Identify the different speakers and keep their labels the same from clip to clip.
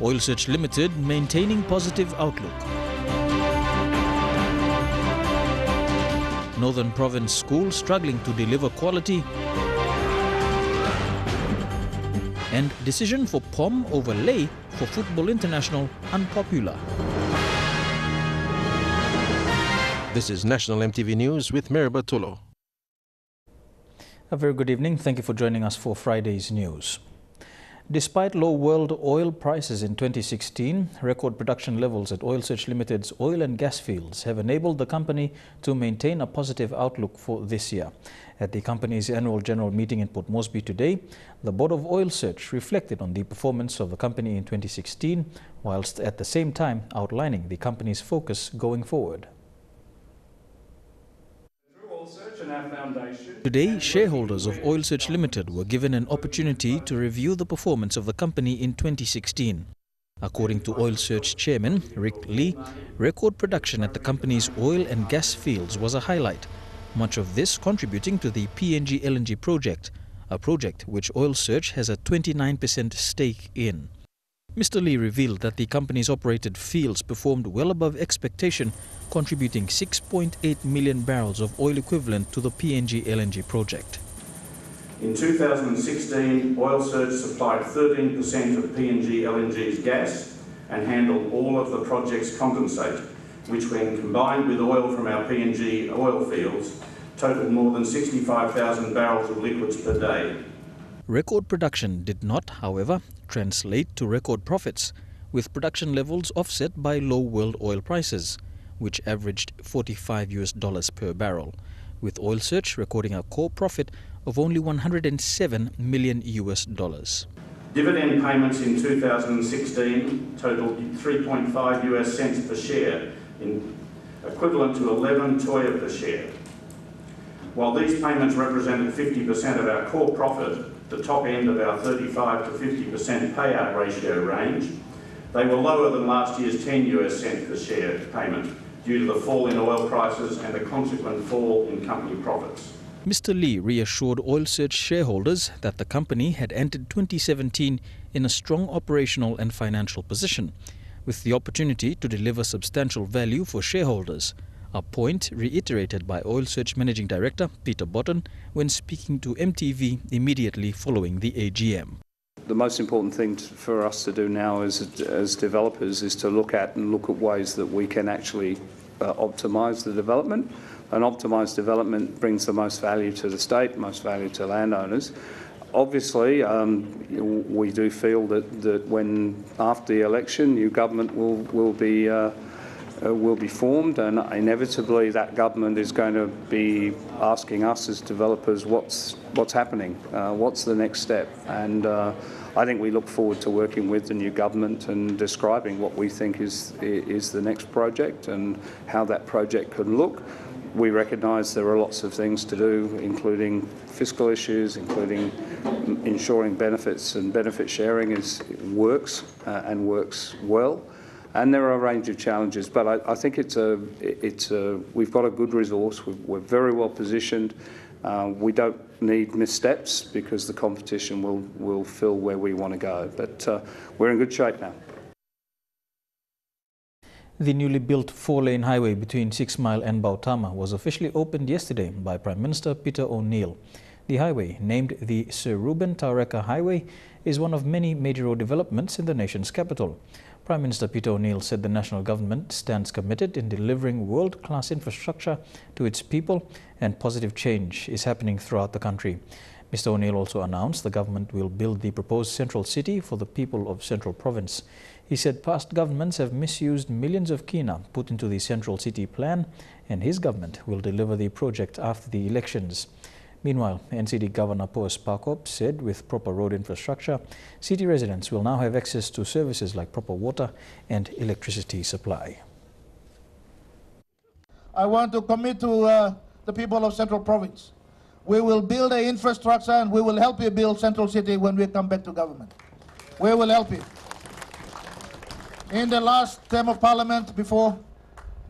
Speaker 1: Oil Search Limited maintaining positive outlook. Northern Province School struggling to deliver quality. And decision for POM over lay for Football International unpopular.
Speaker 2: This is National MTV News with Meriba Tulo.
Speaker 1: A very good evening. Thank you for joining us for Friday's news. Despite low world oil prices in 2016, record production levels at Oil Search Limited's oil and gas fields have enabled the company to maintain a positive outlook for this year. At the company's annual general meeting in Port Moresby today, the Board of Oil Search reflected on the performance of the company in 2016, whilst at the same time outlining the company's focus going forward. Today, shareholders of Oil Search Limited were given an opportunity to review the performance of the company in 2016. According to Oil Search Chairman Rick Lee, record production at the company's oil and gas fields was a highlight, much of this contributing to the PNG LNG project, a project which Oil Search has a 29% stake in. Mr. Lee revealed that the company's operated fields performed well above expectation, contributing 6.8 million barrels of oil equivalent to the PNG LNG project.
Speaker 3: In 2016, Oil Search supplied 13% of PNG LNG's gas and handled all of the project's condensate, which when combined with oil from our PNG oil fields, totaled more than 65,000 barrels of liquids per day.
Speaker 1: Record production did not, however, translate to record profits, with production levels offset by low world oil prices, which averaged $45 per barrel, with Oil Search recording a core profit of only $107 million.
Speaker 3: Dividend payments in 2016 totaled 3.5 US cents per share, equivalent to 11 toya per share. While these payments represented 50% of our core profit, the top end of our 35 to 50% payout ratio range, they were lower than last year's 10 US cent per share payment due to the fall in oil prices and the consequent fall in company profits.
Speaker 1: Mr. Lee reassured Oil Search shareholders that the company had entered 2017 in a strong operational and financial position, with the opportunity to deliver substantial value for shareholders, a point reiterated by Oil Search Managing Director Peter Botten when speaking to MTV immediately following the AGM.
Speaker 4: The most important thing for us to do now as developers is to look at ways that we can actually optimise the development. And optimised development brings the most value to the state, most value to landowners. Obviously, we do feel that when after the election, new government will be formed, and inevitably that government is going to be asking us as developers what's happening, what's the next step, and I think we look forward to working with the new government and describing what we think is the next project and how that project could look. We recognise there are lots of things to do, including fiscal issues, including ensuring benefits and benefit sharing works and works well. And there are a range of challenges, but I think we've got a good resource. We're very well positioned. We don't need missteps because the competition will fill where we want to go. But we're in good shape now.
Speaker 1: The newly built 4-lane highway between 6 Mile and Bautama was officially opened yesterday by Prime Minister Peter ONeil. The highway, named the Sir Ruben Taureka Highway, is one of many major road developments in the nation's capital. Prime Minister Peter ONeil said the national government stands committed in delivering world-class infrastructure to its people, and positive change is happening throughout the country. Mr. ONeil also announced the government will build the proposed central city for the people of Central Province. He said past governments have misused millions of kina put into the central city plan, and his government will deliver the project after the elections. Meanwhile, NCD Governor Poas Pakop said with proper road infrastructure, city residents will now have access to services like proper water and electricity supply.
Speaker 5: I want to commit to the people of Central Province. We will build the infrastructure and we will help you build Central City when we come back to government. We will help you. In the last term of Parliament before,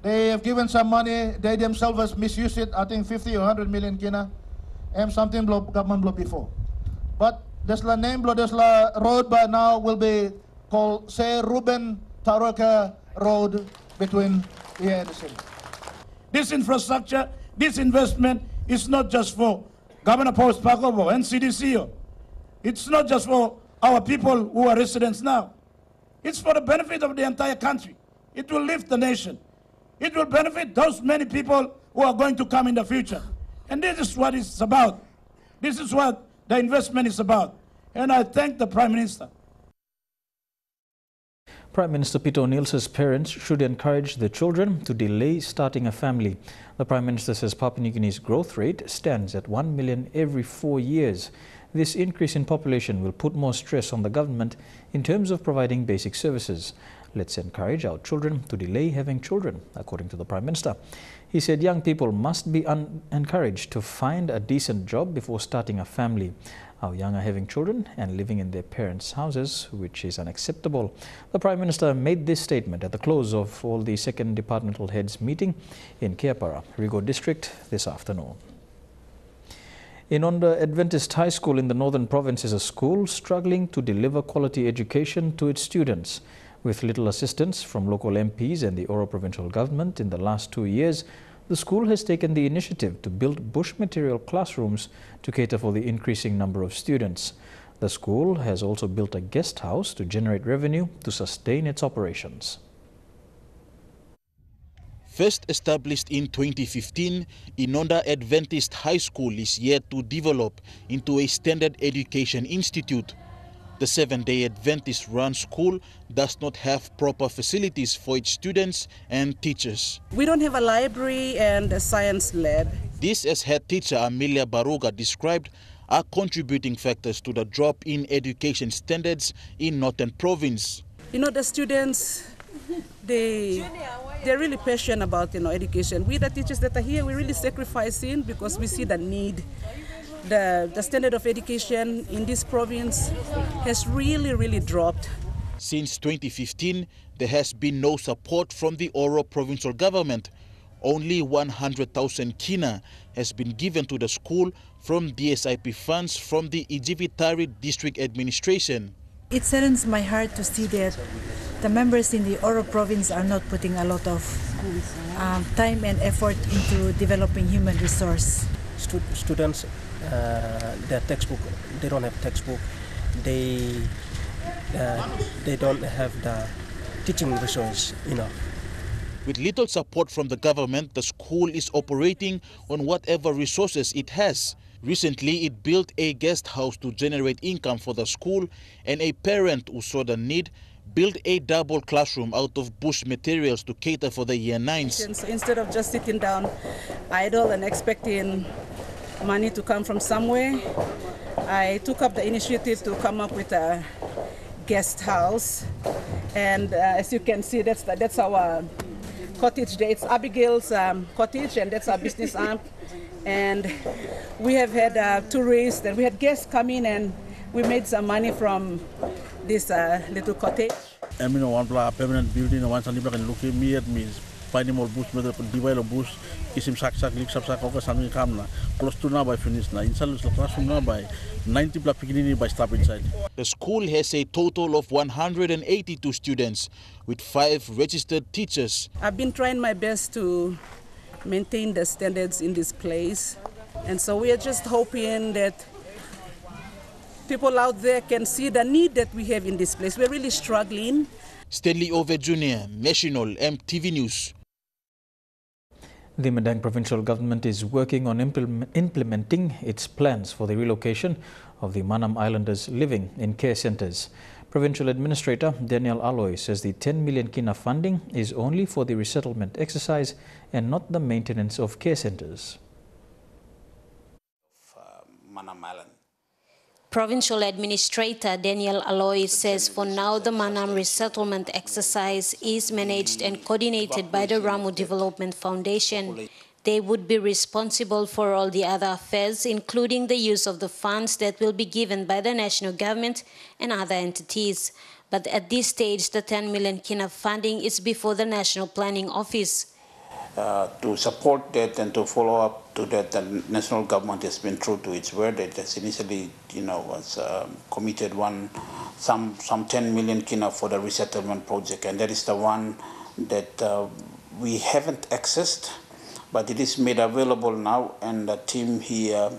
Speaker 5: they have given some money, they themselves have misused it, I think 50 or 100 million kina, and something blow government blow before. But there's la name blow, there's la road by now will be called Sir Ruben Taureka Road between here and the city. This infrastructure, this investment is not just for Governor Paul Spakovo and CDCO. It's not just for our people who are residents now. It's for the benefit of the entire country. It will lift the nation. It will benefit those many people who are going to come in the future. And this is what it's about. This is what the investment is about. And I thank the Prime Minister.
Speaker 1: Prime Minister Peter ONeil says parents should encourage their children to delay starting a family. The Prime Minister says Papua New Guinea's growth rate stands at 1 million every 4 years. This increase in population will put more stress on the government in terms of providing basic services. Let's encourage our children to delay having children, according to the Prime Minister. He said young people must be encouraged to find a decent job before starting a family. Our young are having children and living in their parents' houses, which is unacceptable. The Prime Minister made this statement at the close of all the second departmental heads meeting in Keapara, Rigo District, this afternoon. In Onda Adventist High School in the Northern Province is a school struggling to deliver quality education to its students. With little assistance from local MPs and the Oro provincial government in the last 2 years, the school has taken the initiative to build bush material classrooms to cater for the increasing number of students. The school has also built a guest house to generate revenue to sustain its operations.
Speaker 6: First established in 2015, Inonda Adventist High School is yet to develop into a standard education institute. The 7-day Adventist-run school does not have proper facilities for its students and teachers.
Speaker 7: We don't have a library and a science lab.
Speaker 6: This, as head teacher Amelia Baruga described, are contributing factors to the drop in education standards in Northern Province.
Speaker 7: You know, the students, they're really passionate about education. We, the teachers that are here, we're really sacrificing because we see the need. The standard of education in this province has really dropped.
Speaker 6: Since 2015, there has been no support from the Oro provincial government. Only 100,000 kina has been given to the school from DSIP funds from the Ijivitari district administration.
Speaker 8: It saddens my heart to see that the members in the Oro province are not putting a lot of time and effort into developing human resource.
Speaker 9: Students, their textbook, they don't have textbook. They don't have the teaching resource enough.
Speaker 6: With little support from the government, the school is operating on whatever resources it has. Recently, it built a guest house to generate income for the school, and a parent who saw the need built a double classroom out of bush materials to cater for the year 9s.
Speaker 7: So instead of just sitting down idle and expecting money to come from somewhere, I took up the initiative to come up with a guest house. And as you can see, that's our cottage there. It's Abigail's cottage, and that's our business arm. And we have had tourists, and we had guests come in, and we made some money from this little cottage.
Speaker 10: I mean, one permanent building, one something can look at me finding more bush, whether divide a bush, kisim sak lik sak something come na close to now by finish na inside the classroom now by 90 plus beginning by staff inside.
Speaker 6: The school has a total of 182 students with 5 registered teachers.
Speaker 7: I've been trying my best to maintain the standards in this place, and so we are just hoping that people out there can see the need that we have in this place. We're really struggling.
Speaker 6: Stanley Ove Jr., National MTV News.
Speaker 1: The Madang provincial government is working on implementing its plans for the relocation of the Manam Islanders living in care centres. Provincial Administrator Daniel Aloy says the 10 million kina funding is only for the resettlement exercise and not the maintenance of care centres.
Speaker 11: Manam Island.
Speaker 12: Provincial Administrator Daniel Aloy says for now the Manam resettlement exercise is managed and coordinated by the Ramu Development Foundation. They would be responsible for all the other affairs, including the use of the funds that will be given by the national government and other entities. But at this stage, the 10 million kina funding is before the National Planning Office.
Speaker 11: To support that and to follow up to that, the national government has been true to its word. It has initially, was committed some 10 million kina for the resettlement project, and that is the one that we haven't accessed, but it is made available now, and the team here,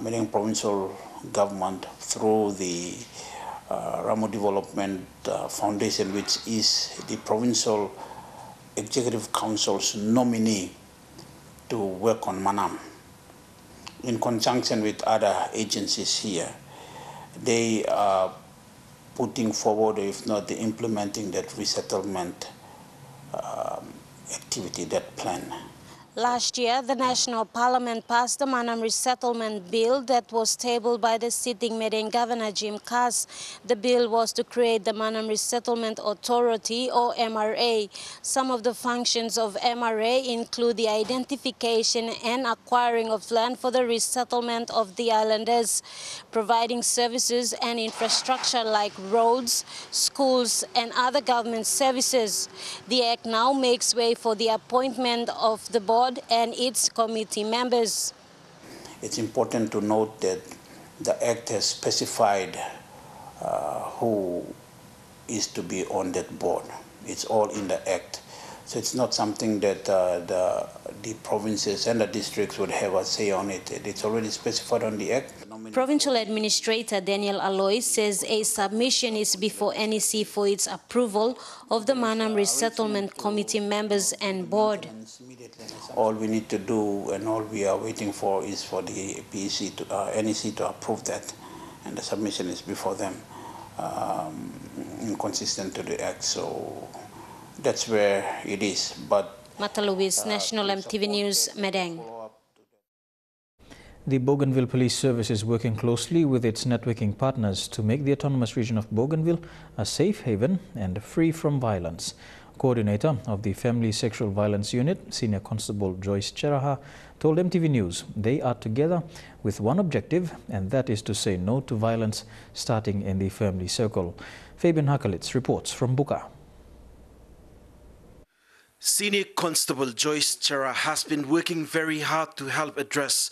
Speaker 11: meaning provincial government, through the Ramu Development Foundation, which is the provincial executive council's nominee to work on Manam, in conjunction with other agencies here. They are putting forward, if not the implementing that resettlement activity, that plan.
Speaker 12: Last year, the National Parliament passed the Manam Resettlement Bill that was tabled by the sitting Medan Governor Jim Kass. The bill was to create the Manam Resettlement Authority, or MRA. Some of the functions of MRA include the identification and acquiring of land for the resettlement of the islanders, providing services and infrastructure like roads, schools, and other government services. The Act now makes way for the appointment of the board and its committee members.
Speaker 11: It's important to note that the Act has specified who is to be on that board. It's all in the Act. So it's not something that the provinces and the districts would have a say on it. It's already specified on the Act.
Speaker 12: Provincial Administrator Daniel Aloy says a submission is before NEC for its approval of the Manam Resettlement Committee members and board.
Speaker 11: All we need to do and all we are waiting for is for the PEC to, NEC to approve that, and the submission is before them, inconsistent to the Act. So that's where it is. But
Speaker 12: Mata Louise, National MTV News, Medang.
Speaker 1: The Bougainville Police Service is working closely with its networking partners to make the autonomous region of Bougainville a safe haven and free from violence. Coordinator of the Family Sexual Violence Unit, Senior Constable Joyce Cheraha, told MTV News they are together with one objective, and that is to say no to violence starting in the family circle. Fabian Hakalitz reports from Buka.
Speaker 13: Senior Constable Joyce Cheraha has been working very hard to help address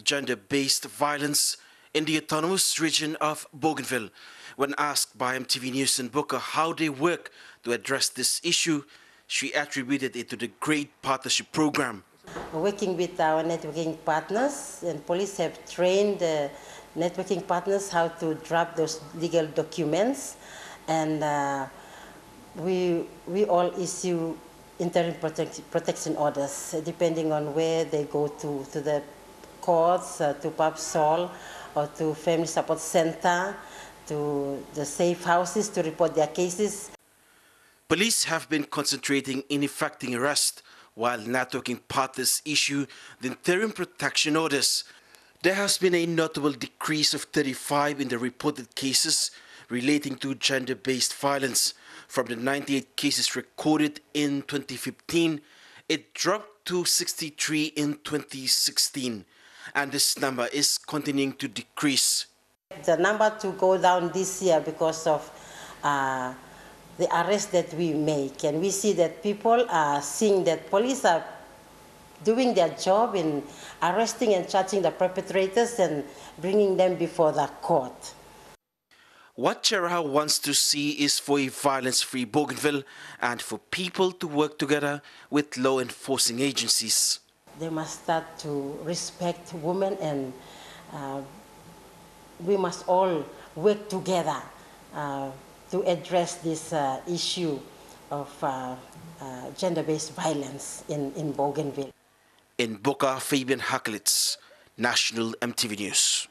Speaker 13: gender-based violence in the autonomous region of Bougainville. When asked by MTV News in Buka how they work to address this issue, she attributed it to the Great Partnership Program.
Speaker 14: Working with our networking partners, and police have trained the networking partners how to draft those legal documents, and we all issue interim protection orders depending on where they go to the courts, to PubSol, or to Family Support Center, to the safe houses to report their cases.
Speaker 13: Police have been concentrating in effecting arrest while networking partners issue the interim protection orders. There has been a notable decrease of 35 in the reported cases relating to gender-based violence. From the 98 cases recorded in 2015, it dropped to 63 in 2016. And this number is continuing to decrease.
Speaker 14: The number to go down this year because of the arrests that we make, and we see that people are seeing that police are doing their job in arresting and charging the perpetrators and bringing them before the court.
Speaker 13: What Cheraha wants to see is for a violence-free Bougainville and for people to work together with law enforcing agencies.
Speaker 14: They must start to respect women, and we must all work together to address this issue of gender-based violence in Bougainville.
Speaker 13: In Buka, Fabian Hakalitz, National MTV News.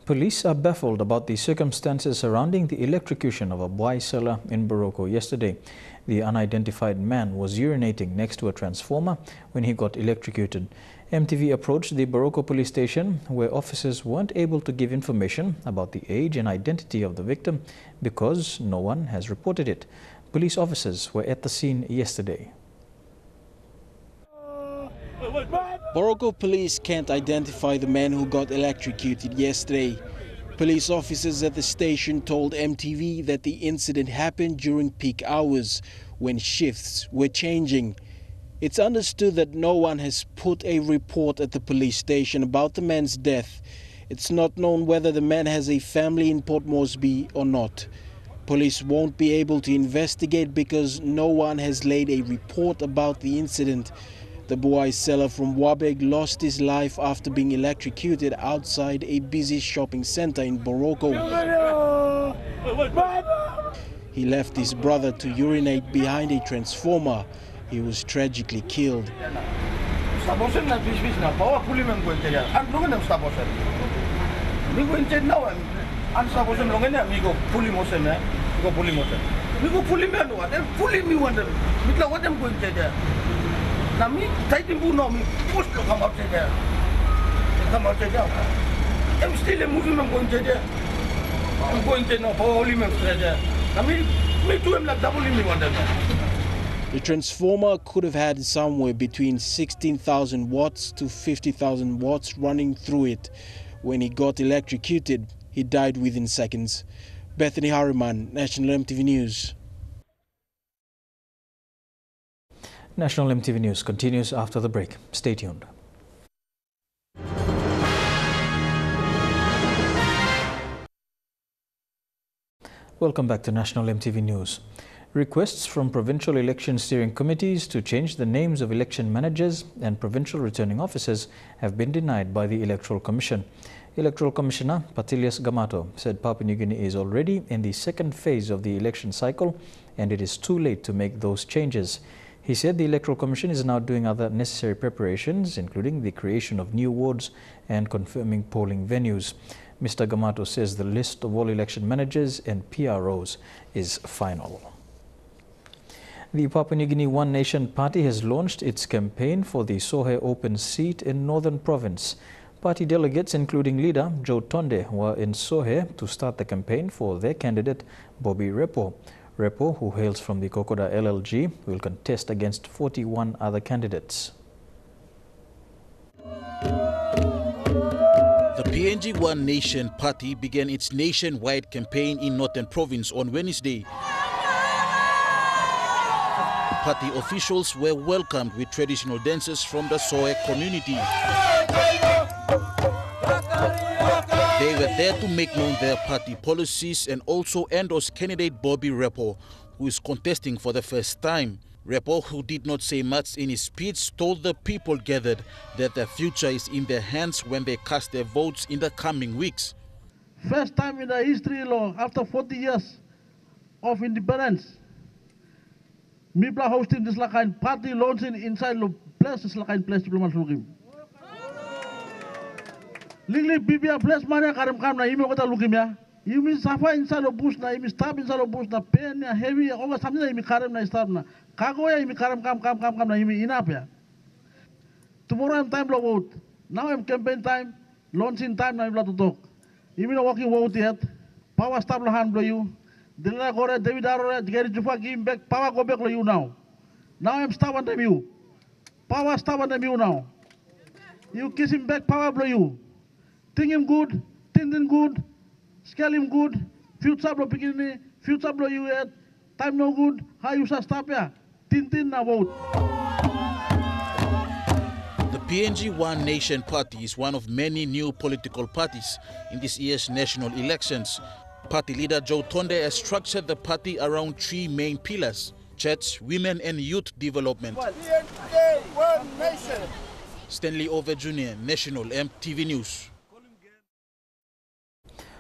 Speaker 1: Police are baffled about the circumstances surrounding the electrocution of a boy seller in Boroko yesterday. The unidentified man was urinating next to a transformer when he got electrocuted. MTV approached the Boroko police station, where officers weren't able to give information about the age and identity of the victim because no one has reported it. Police officers were at the scene yesterday.
Speaker 15: Boroko police can't identify the man who got electrocuted yesterday. Police officers at the station told MTV that the incident happened during peak hours when shifts were changing. It's understood that no one has put a report at the police station about the man's death. It's not known whether the man has a family in Port Moresby or not. Police won't be able to investigate because no one has laid a report about the incident. The buai seller from Wabeg lost his life after being electrocuted outside a busy shopping center in Boroko. He left his brother to urinate behind a transformer. He was tragically killed.
Speaker 5: I'm still a Muslim, I'm going to there. I'm going to know holy men there. Me too, I'm like double me one day.
Speaker 15: The transformer could have had somewhere between 16,000 watts to 50,000 watts running through it. When he got electrocuted, he died within seconds. Bethany Harriman, National MTV News.
Speaker 1: National MTV News continues after the break. Stay tuned. Welcome back to National MTV News. Requests from provincial election steering committees to change the names of election managers and provincial returning officers have been denied by the Electoral Commission. Electoral Commissioner Patilius Gamato said Papua New Guinea is already in the second phase of the election cycle and it is too late to make those changes. He said the Electoral Commission is now doing other necessary preparations, including the creation of new wards and confirming polling venues. Mr. Gamato says the list of all election managers and PROs is final. The Papua New Guinea One Nation Party has launched its campaign for the Sohe open seat in Northern Province. Party delegates, including leader Joe Tonde, were in Sohe to start the campaign for their candidate Bobby Repo. Repo, who hails from the Kokoda LLG, will contest against 41 other candidates.
Speaker 6: The PNG One Nation Party began its nationwide campaign in Northern Province on Wednesday. Party officials were welcomed with traditional dances from the Sohe community. They were there to make known their party policies and also endorse candidate Bobby Repo, who is contesting for the first time. Repo, who did not say much in his speech, told the people gathered that their future is in their hands when they cast their votes in the coming weeks.
Speaker 10: First time in the history, after 40 years of independence, Mibla hosting this kind party launching inside the place, this kind place diplomat looking. Lingli Bibia place mania karam kam na imi kota looking ya. Imi safa inside the bush na imi stab inside the bush na pain ya heavy over something na imi karam na stab na. Kago ya imi karam kam na imi enough ya. Tomorrow I'm time to vote. Now I'm campaign time, launching time na imi to talk. Imi no walking vote yet. Power stab la hand blow you. Dilla gore David Arore Gary Jufa give him back power go back to you now. Now I'm stop on you. Power stop on you now. You kiss him back power blow you. Think him good, think him good, scale him good, future blow beginning, future blow you yet, time no good, how you shall stop ya? Tin na vote.
Speaker 6: The PNG One Nation Party is one of many new political parties in this year's national elections. Party leader Joe Tonde has structured the party around three main pillars: church, women and youth development.
Speaker 5: One Nation.
Speaker 6: Stanley Over Jr., National MTV News.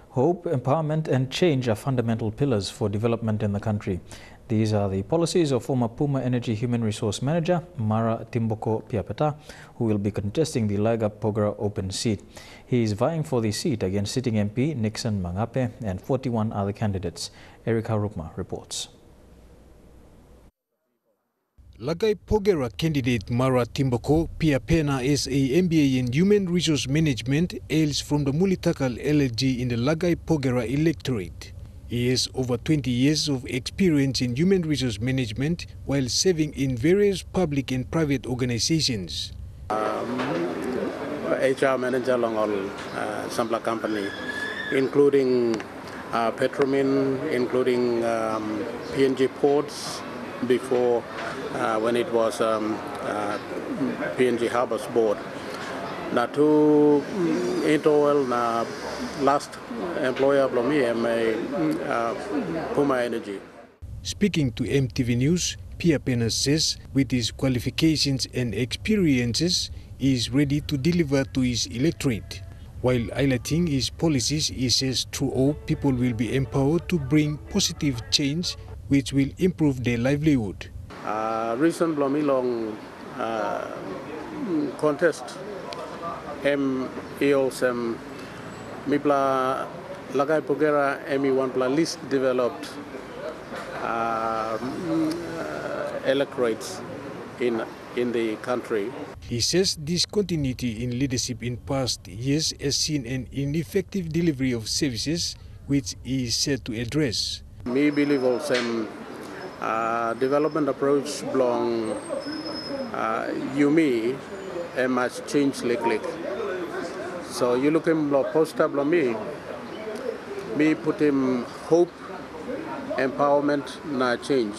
Speaker 1: Hope, empowerment and change are fundamental pillars for development in the country. These are the policies of former Puma Energy Human Resource Manager Mara Timboko Piapeta, who will be contesting the Laga Pogera open seat. He is vying for the seat against sitting MP Nixon Mangape and 41 other candidates. Eric Harukma reports.
Speaker 16: Lagai Pogera candidate Mara Timboko Piapena is a MBA in Human Resource Management, hails from the Mulitakal LLG in the Lagai Pogera electorate. He has over 20 years of experience in human resource management while serving in various public and private organizations.
Speaker 17: HR manager along all Sampla company, including Petromin, including PNG Ports, before when it was PNG Harbours Board. Na tu ONeil na last employer of me Puma Energy.
Speaker 16: Speaking to MTV News, Pia Pena says with his qualifications and experiences, he is ready to deliver to his electorate. While highlighting his policies, he says through all, people will be empowered to bring positive change which will improve their livelihood.
Speaker 17: Recent Blomilong contest EOSM Mipla Lagai Pogera ME1 Pla list developed electorates in the country.
Speaker 16: He says discontinuity in leadership in past years has seen an ineffective delivery of services which he is set to address.
Speaker 17: Me believe also development approach belong Yumi must change lately. So you look him poster me put him hope, empowerment, na change.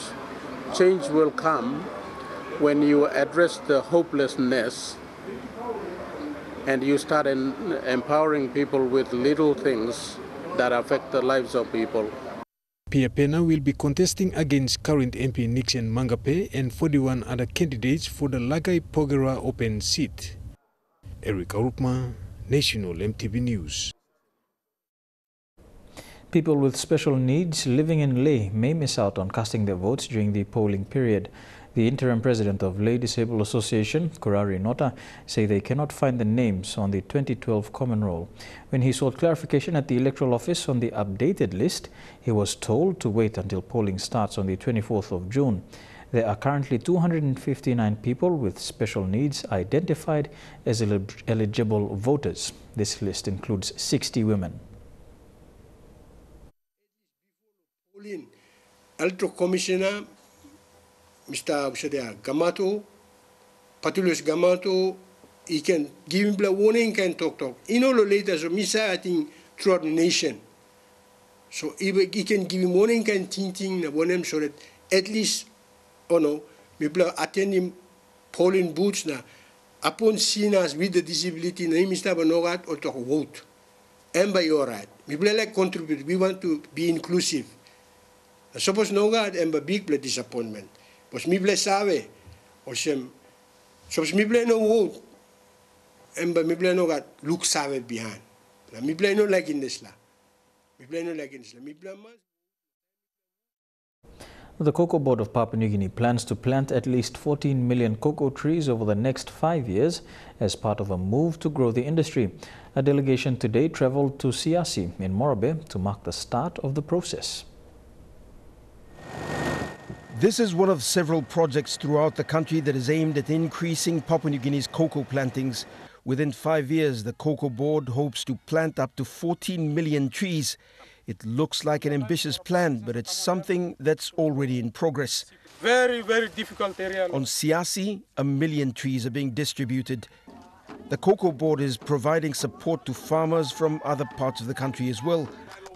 Speaker 17: Change will come when you address the hopelessness and you start empowering people with little things that affect the lives of people.
Speaker 16: Pia Pena will be contesting against current MP Nixon Mangape and 41 other candidates for the Lagai Pogera open seat. Eric Arupma, National MTV News.
Speaker 1: People with special needs living in Leh may miss out on casting their votes during the polling period. The interim president of Leh Disabled Association, Kurari Nota, say they cannot find the names on the 2012 common roll. When he sought clarification at the electoral office on the updated list, he was told to wait until polling starts on the 24th of June. There are currently 259 people with special needs identified as eligible voters. This list includes 60 women.
Speaker 18: Electoral Commissioner Mr. Gamato, Patulus Gamato, he can give him a warning, can talk. In all the later, so Misa, I think, throughout the nation. So he can give him warning, can think, so that at least, people attending polling booths, upon seeing us with the disability, Mr. Banogat, or to vote. And by your right. People like contribute, we want to be inclusive. Suppose no God and a big disappointment. But me bless sabe, or some, so me bless no vote, and but me bless no God look sabe behind. Me bless no like in this la. Me bless no like in this la. Me bless.
Speaker 1: The Cocoa Board of Papua New Guinea plans to plant at least 14 million cocoa trees over the next 5 years as part of a move to grow the industry. A delegation today travelled to Siasi in Moresby to mark the start of the process.
Speaker 19: This is one of several projects throughout the country that is aimed at increasing Papua New Guinea's cocoa plantings. Within 5 years, the Cocoa Board hopes to plant up to 14 million trees. It looks like an ambitious plan, but it's something that's already in progress.
Speaker 18: Very, very difficult area.
Speaker 19: On Siasi, 1 million trees are being distributed. The Cocoa Board is providing support to farmers from other parts of the country as well.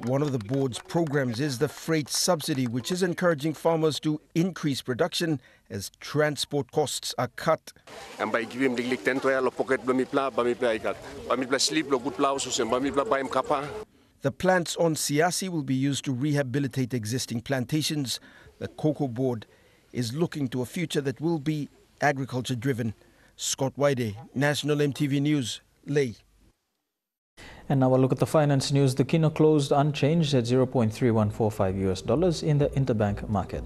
Speaker 19: One of the board's programs is the freight subsidy, which is encouraging farmers to increase production as transport costs are cut.
Speaker 20: And by giving the pocket
Speaker 19: the plants on Siasi will be used to rehabilitate existing plantations. The Cocoa Board is looking to a future that will be agriculture driven. Scott Waide, National MTV News, Leh.
Speaker 1: And now a look at the finance news. The kina closed unchanged at $0.3145 in the interbank market.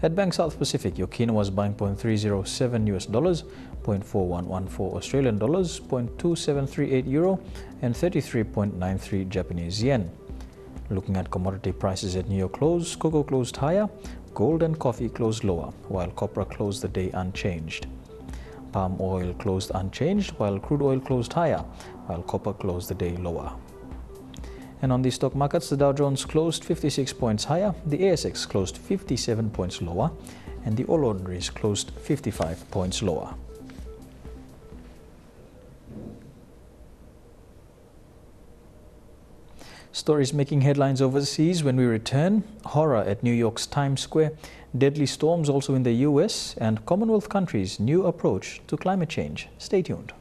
Speaker 1: At Bank South Pacific, your kina was buying $0.307 $0.4114 Australian dollars, €0.2738 and 33.93 Japanese yen. Looking at commodity prices at New York close, cocoa closed higher, gold and coffee closed lower, while copra closed the day unchanged. Palm oil closed unchanged, while crude oil closed higher, while copper closed the day lower. And on the stock markets, the Dow Jones closed 56 points higher, the ASX closed 57 points lower, and the All Ordinaries closed 55 points lower. Stories making headlines overseas when we return. Horror at New York's Times Square. Deadly storms also in the US and Commonwealth countries' new approach to climate change. Stay tuned.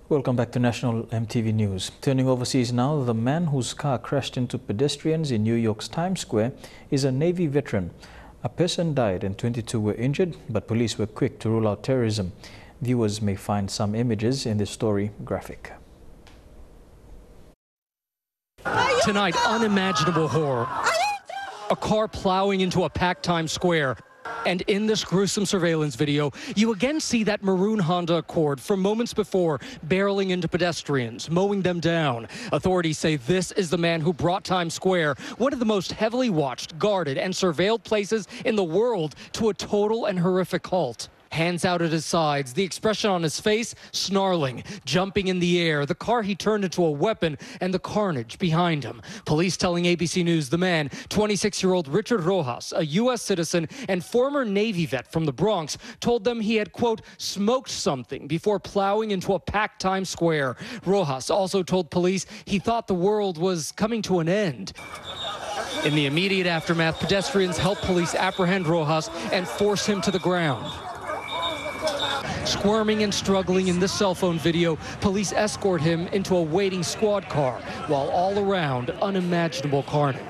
Speaker 1: Welcome back to National MTV News. Turning overseas now, the man whose car crashed into pedestrians in New York's Times Square is a Navy veteran. A person died and 22 were injured, but police were quick to rule out terrorism. Viewers may find some images in this story graphic.
Speaker 21: Tonight, unimaginable horror. A car plowing into a packed Times Square. And in this gruesome surveillance video, you again see that maroon Honda Accord from moments before barreling into pedestrians, mowing them down. Authorities say this is the man who brought Times Square, one of the most heavily watched, guarded, and surveilled places in the world, to a total and horrific halt. Hands out at his sides, the expression on his face, snarling, jumping in the air, the car he turned into a weapon, and the carnage behind him. Police telling ABC News the man, 26-year-old Richard Rojas, a U.S. citizen and former Navy vet from the Bronx, told them he had, quote, smoked something before plowing into a packed Times Square. Rojas also told police he thought the world was coming to an end. In the immediate aftermath, pedestrians helped police apprehend Rojas and force him to the ground. Squirming and struggling in this cell phone video, police escort him into a waiting squad car, while all around, unimaginable carnage.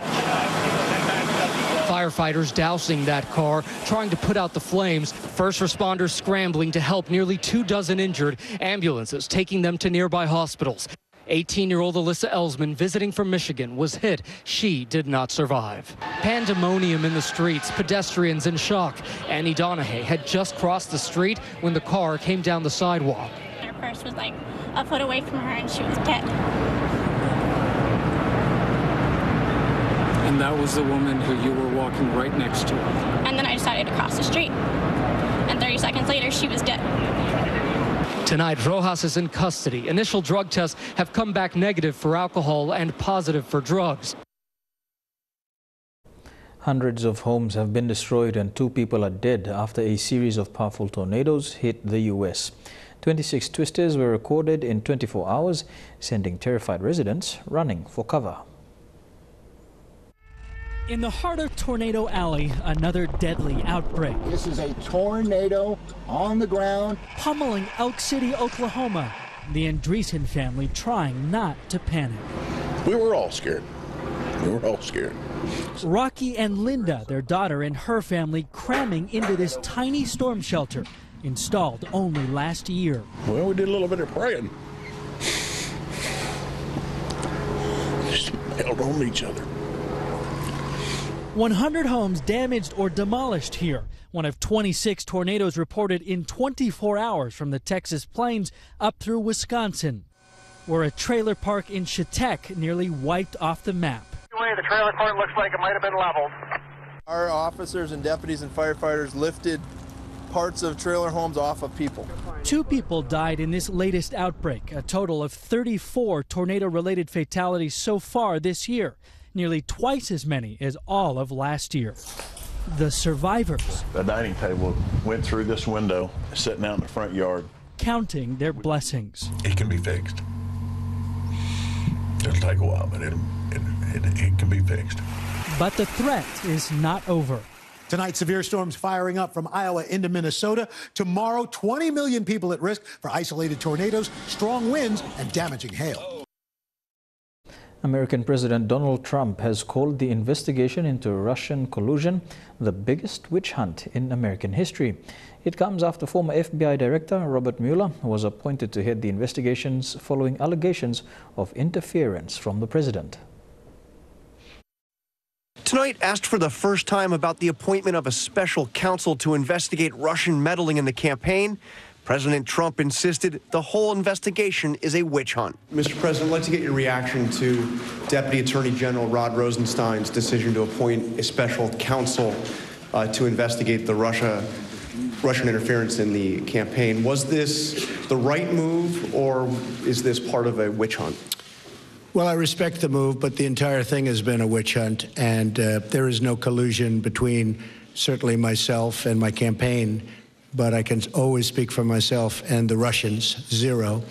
Speaker 21: Firefighters dousing that car, trying to put out the flames. First responders scrambling to help nearly 24 injured, ambulances taking them to nearby hospitals. 18-year-old Alyssa Ellsman, visiting from Michigan, was hit. She did not survive. Pandemonium in the streets, pedestrians in shock. Annie Donahue had just crossed the street when the car came down the sidewalk.
Speaker 22: Her purse was like a foot away from her and she was dead.
Speaker 23: And that was the woman who you were walking right next to.
Speaker 22: And then I decided to cross the street. And 30 seconds later, she was dead.
Speaker 21: Tonight, Rojas is in custody. Initial drug tests have come back negative for alcohol and positive for drugs.
Speaker 1: Hundreds of homes have been destroyed and 2 people are dead after a series of powerful tornadoes hit the U.S. 26 twisters were recorded in 24 hours, sending terrified residents running for cover.
Speaker 24: In the heart of Tornado Alley, another deadly outbreak.
Speaker 25: This is a tornado on the ground.
Speaker 24: Pummeling Elk City, Oklahoma. The Andreessen family trying not to panic.
Speaker 26: We were all scared. We were all scared.
Speaker 24: Rocky and Linda, their daughter, and her family cramming into this tiny storm shelter, installed only last year.
Speaker 26: Well, we did a little bit of praying. Just held on to each other.
Speaker 24: 100 homes damaged or demolished here. One of 26 tornadoes reported in 24 hours from the Texas plains up through Wisconsin, where a trailer park in Chautauqua nearly wiped off the map.
Speaker 27: The trailer park looks like it might have been leveled.
Speaker 28: Our officers and deputies and firefighters lifted parts of trailer homes off of people.
Speaker 24: 2 people died in this latest outbreak, a total of 34 tornado-related fatalities so far this year. Nearly twice as many as all of last year. The survivors,
Speaker 26: a dining table went through this window, sitting out in the front yard,
Speaker 24: counting their blessings.
Speaker 26: It can be fixed. It'll take a while, but it can be fixed.
Speaker 24: But the threat is not over.
Speaker 29: Tonight, severe storms firing up from Iowa into Minnesota. Tomorrow, 20 million people at risk for isolated tornadoes, strong winds, and damaging hail.
Speaker 1: American President Donald Trump has called the investigation into Russian collusion the biggest witch hunt in American history. It comes after former FBI Director Robert Mueller was appointed to head the investigations following allegations of interference from the president.
Speaker 30: Tonight asked for the first time about the appointment of a special counsel to investigate Russian meddling in the campaign. President Trump insisted the whole investigation is a witch hunt.
Speaker 31: Mr. President, I'd like to get your reaction to Deputy Attorney General Rod Rosenstein's decision to appoint a special counsel to investigate the Russian interference in the campaign. Was this the right move, or is this part of a witch hunt?
Speaker 29: Well, I respect the move, but the entire thing has been a witch hunt, and there is no collusion between certainly myself and my campaign.
Speaker 2: but I can always speak for myself and the Russians, zero.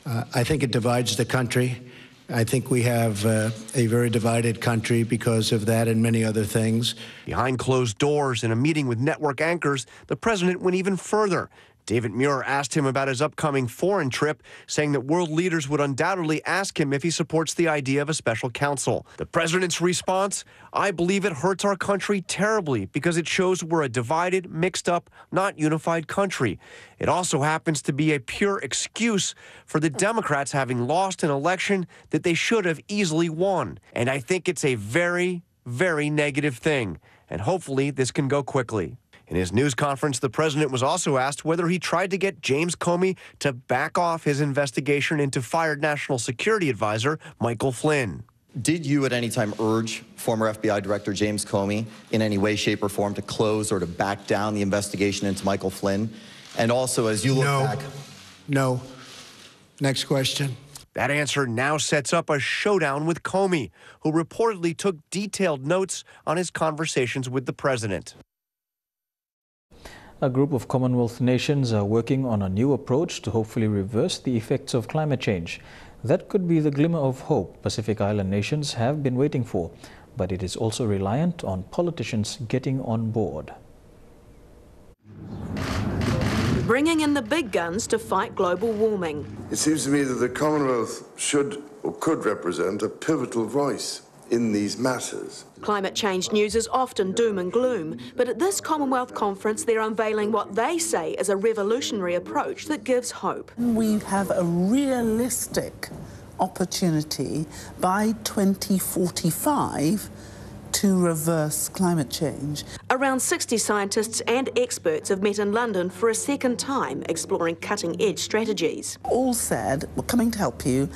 Speaker 2: I think it divides the country. I think we have a very divided country because of that and many other things.
Speaker 30: Behind closed doors in a meeting with network anchors, the president went even further. David Muir asked him about his upcoming foreign trip, saying that world leaders would undoubtedly ask him if he supports the idea of a special counsel. The president's response: "I believe it hurts our country terribly because it shows we're a divided, mixed up, not unified country. It also happens to be a pure excuse for the Democrats having lost an election that they should have easily won. And I think it's a very, very negative thing. And hopefully this can go quickly." In his news conference, the president was also asked whether he tried to get James Comey to back off his investigation into fired National Security Advisor Michael Flynn.
Speaker 3: Did you at any time urge former FBI Director James Comey in any way, shape, or form to close or to back down the investigation into Michael Flynn? And also, as you look back...
Speaker 2: No. Next question.
Speaker 30: That answer now sets up a showdown with Comey, who reportedly took detailed notes on his conversations with the president.
Speaker 1: A group of Commonwealth nations are working on a new approach to hopefully reverse the effects of climate change. That could be the glimmer of hope Pacific Island nations have been waiting for, but it is also reliant on politicians getting on board.
Speaker 4: Bringing in the big guns to fight global warming.
Speaker 7: It seems to me that the Commonwealth should or could represent a pivotal voice in these matters.
Speaker 4: Climate change news is often doom and gloom, but at this Commonwealth conference they're unveiling what they say is a revolutionary approach that gives hope.
Speaker 8: We have a realistic opportunity by 2045 to reverse climate change.
Speaker 4: Around 60 scientists and experts have met in London for a second time, exploring cutting-edge strategies.
Speaker 8: All said, we're coming to help you,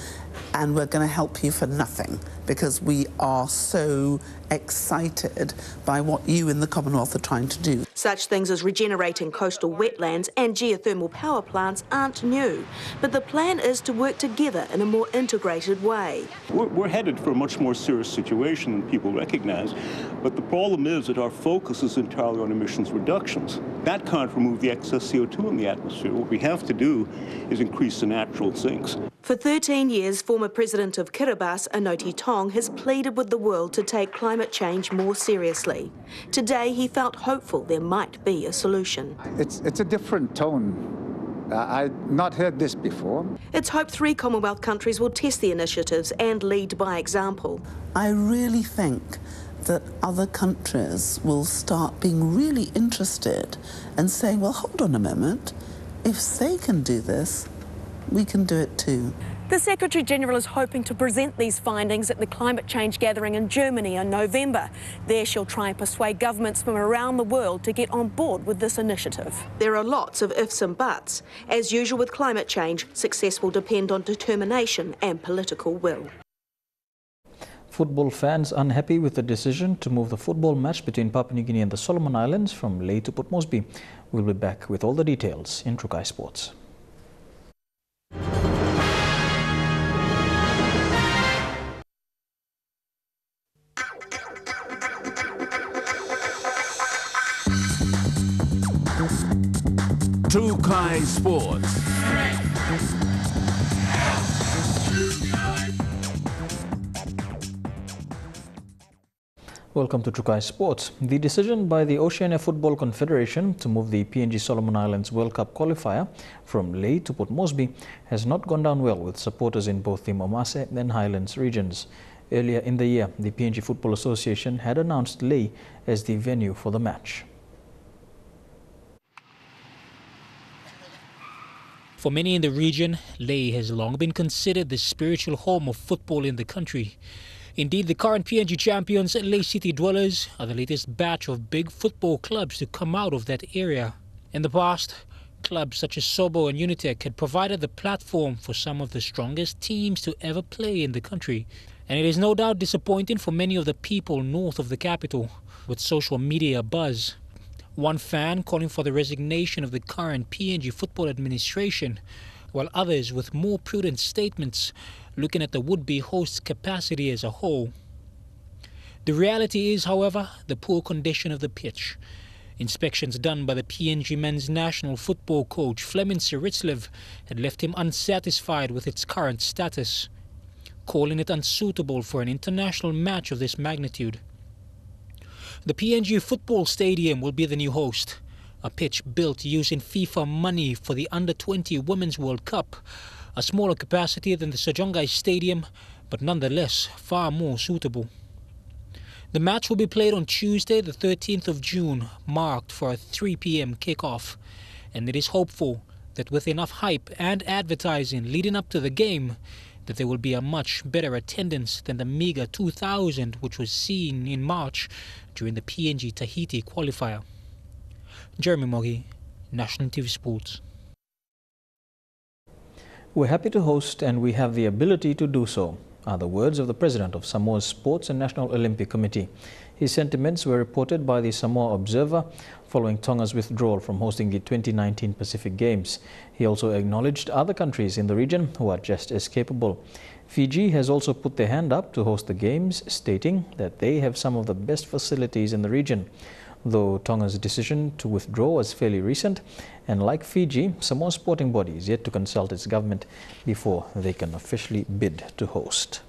Speaker 8: and we're going to help you for nothing, because we are so excited by what you in the Commonwealth are trying to do.
Speaker 4: Such things as regenerating coastal wetlands and geothermal power plants aren't new, but the plan is to work together in a more integrated way.
Speaker 9: We're headed for a much more serious situation than people recognise, but the problem is that our focus is entirely on emissions reductions. That can't remove the excess CO2 in the atmosphere. What we have to do is increase the natural sinks.
Speaker 4: For 13 years, former President of Kiribati, Anoti Tong, has pleaded with the world to take climate change more seriously. Today, he felt hopeful there might be a solution.
Speaker 11: It's a different tone. I've not heard this before.
Speaker 4: It's hoped 3 Commonwealth countries will test the initiatives and lead by example.
Speaker 8: I really think that other countries will start being really interested and saying, well, hold on a minute, if they can do this, we can do it too.
Speaker 4: The Secretary-General is hoping to present these findings at the climate change gathering in Germany in November. There she'll try and persuade governments from around the world to get on board with this initiative. There are lots of ifs and buts. As usual with climate change, success will depend on determination and political will.
Speaker 1: Football fans unhappy with the decision to move the football match between Papua New Guinea and the Solomon Islands from Lae to Port Moresby. We'll be back with all the details in Trukai Sports.
Speaker 12: Trukai Sports.
Speaker 1: Welcome to Trukai Sports. The decision by the Oceania Football Confederation to move the PNG Solomon Islands World Cup qualifier from Lae to Port Moresby has not gone down well with supporters in both the Momase and Highlands regions. Earlier in the year, the PNG Football Association had announced Lae as the venue for the match.
Speaker 13: For many in the region, Lae has long been considered the spiritual home of football in the country. Indeed, the current PNG champions, Lae City Dwellers, are the latest batch of big football clubs to come out of that area. In the past, clubs such as Sobo and Unitec had provided the platform for some of the strongest teams to ever play in the country. And it is no doubt disappointing for many of the people north of the capital, with social media abuzz. One fan calling for the resignation of the current PNG football administration, while others with more prudent statements looking at the would-be host's capacity as a whole. The reality is, however, the poor condition of the pitch. Inspections done by the PNG men's national football coach Flemin Siritzlev had left him unsatisfied with its current status, calling it unsuitable for an international match of this magnitude. The PNG football stadium will be the new host, a pitch built using FIFA money for the Under-20 Women's World Cup, a smaller capacity than the Sajongai Stadium, but nonetheless far more suitable. The match will be played on Tuesday, the 13th of June, marked for a 3 p.m. kickoff, and it is hopeful that with enough hype and advertising leading up to the game, that there will be a much better attendance than the meager 2,000 which was seen in March during the PNG Tahiti qualifier. Jeremy Moggy, National TV Sports.
Speaker 1: We're happy to host and we have the ability to do so, are the words of the President of Samoa's Sports and National Olympic Committee. His sentiments were reported by the Samoa Observer following Tonga's withdrawal from hosting the 2019 Pacific Games. He also acknowledged other countries in the region who are just as capable. Fiji has also put their hand up to host the Games, stating that they have some of the best facilities in the region. Though Tonga's decision to withdraw was fairly recent, and like Fiji, Samoa's sporting body is yet to consult its government before they can officially bid to host.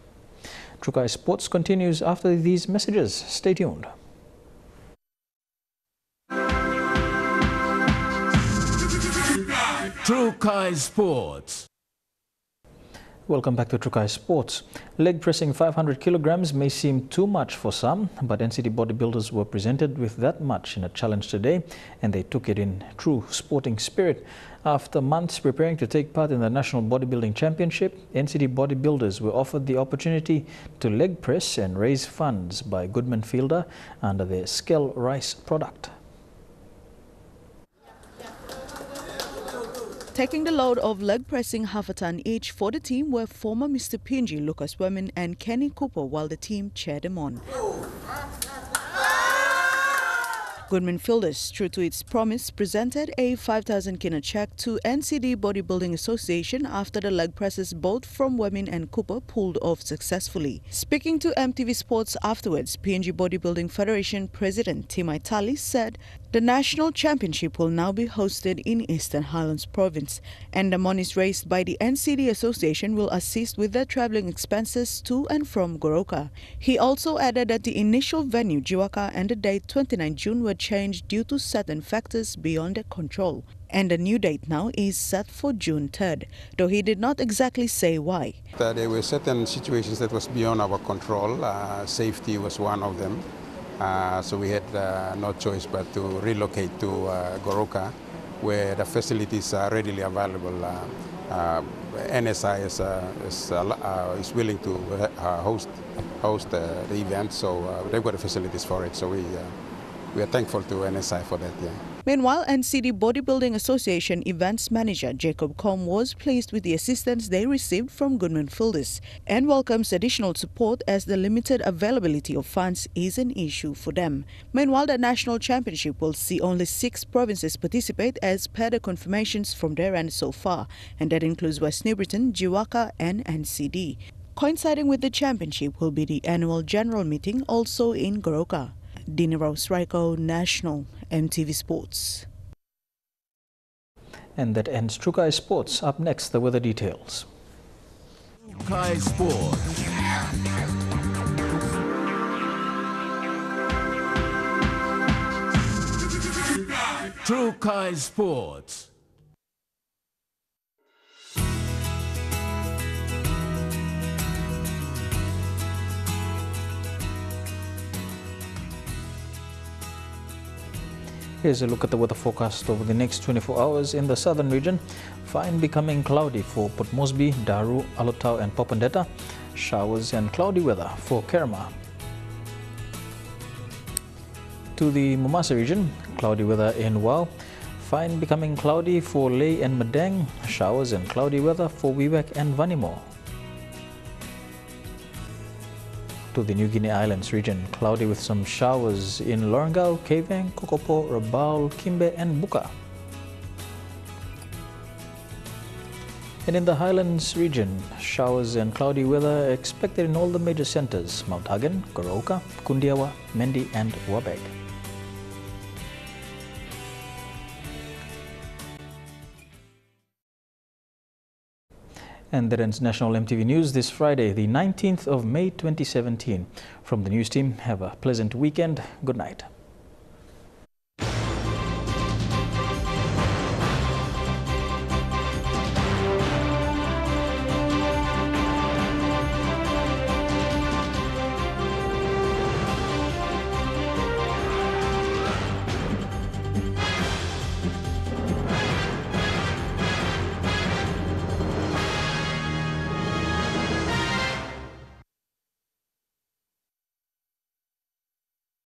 Speaker 1: Trukai Sports continues after these messages. Stay tuned.
Speaker 5: Trukai Sports.
Speaker 1: Welcome back to Trukai Sports. Leg pressing 500 kilograms may seem too much for some, but NCT bodybuilders were presented with that much in a challenge today, and they took it in true sporting spirit. After months preparing to take part in the National Bodybuilding Championship, NCT bodybuilders were offered the opportunity to leg press and raise funds by Goodman Fielder under their Skell Rice product.
Speaker 6: Taking the load of leg pressing half a ton each for the team were former Mr. PNG Lucas Werman and Kenny Cooper, while the team cheered them on. Goodman Fielders, true to its promise, presented a 5,000 kina check to NCT Bodybuilding Association after the leg presses both from Werman and Cooper pulled off successfully. Speaking to MTV Sports afterwards, PNG Bodybuilding Federation President Timai Tali said the National Championship will now be hosted in Eastern Highlands Province, and the monies raised by the NCT Association will assist with their travelling expenses to and from Goroka. He also added that the initial venue, Jiwaka, and the date 29 June were changed due to certain factors beyond their control, and the new date now is set for June 3rd, though he did not exactly say why.
Speaker 10: There were certain situations that was beyond our control. Safety was one of them. So we had no choice but to relocate to Goroka, where the facilities are readily available. NSI is willing to host the event, so they've got the facilities for it. So we are thankful to NSI for that. Yeah.
Speaker 6: Meanwhile, NCT Bodybuilding Association Events Manager Jacob Combe was pleased with the assistance they received from Goodman Fielders and welcomes additional support as the limited availability of funds is an issue for them. Meanwhile, the National Championship will see only 6 provinces participate as per the confirmations from their end so far, and that includes West New Britain, Jiwaka and NCD. Coinciding with the championship will be the annual general meeting also in Goroka. Dini Rose Raiko, National MTV Sports.
Speaker 1: And that ends Trukai Sports. Up next, the weather details.
Speaker 5: Trukai Sports. Trukai Sports.
Speaker 1: Here's a look at the weather forecast over the next 24 hours in the southern region. Fine becoming cloudy for Port Moresby, Daru, Alotau and Popondetta. Showers and cloudy weather for Kerma. To the Momasa region, cloudy weather in Wau. Fine becoming cloudy for Lae and Madang. Showers and cloudy weather for Wewak and Vanimo. To the New Guinea Islands region, cloudy with some showers in Lorengau, Kevang, Kokopo, Rabaul, Kimbe and Buka. And in the Highlands region, showers and cloudy weather expected in all the major centres: Mount Hagen, Goroka, Kundiawa, Mendi and Wabeg. And that ends National MTV News this Friday, the 19th of May 2017. From the news team, have a pleasant weekend. Good night.